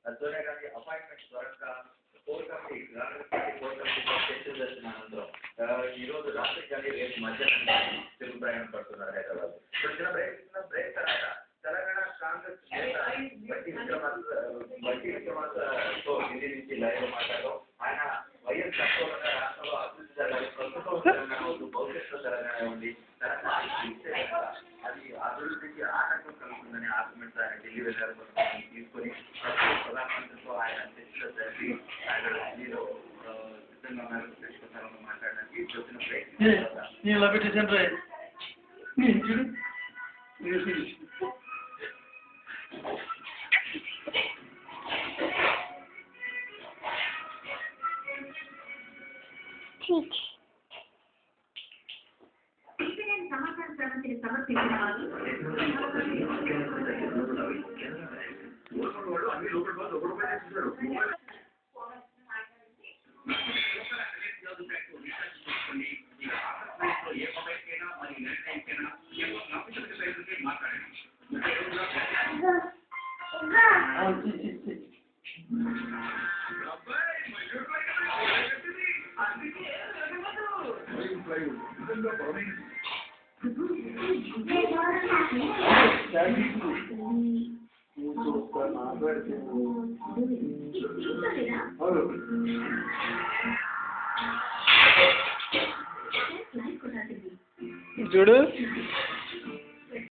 అతనే కానీ అపాయింట్మెంట్ దొరక్క కోర్ కమిటీ చర్చలు జరిగిన అనంతరం ఈరోజు రాత్రి కానీ రేపు మధ్యాహ్నం కానీ తెలుగు ప్రయాణం పడుతున్నారు హైదరాబాద్. చిన్న బ్రేక్ తర్వాత తెలంగాణ కాంగ్రెస్ నేత బట్టి విక్రమార్కతో ఢిల్లీ నుంచి లైవ్ మాట్లాడడం, ఆయన వైఎస్ తక్కువగా రాష్ట్రంలో అభివృద్ధి జరగాలి, ప్రస్తుతం తెలంగాణ వద్దు, భవిష్యత్తులో తెలంగాణ ఉంది, అది అభివృద్ధికి ఆటంకం కలుగుతుందని ఆర్గ్యుమెంట్స్ ఆయన ఢిల్లీ వెళ్ళారు. తీసుకొని ప్రధానమంత్రితో ఆయన చర్చలో జరిపి ఆయన ఢిల్లీలో సిద్ధంగా ఉన్నారు ప్రశ్నోత్తరాలను మాట్లాడడానికి. వచ్చిన చూడు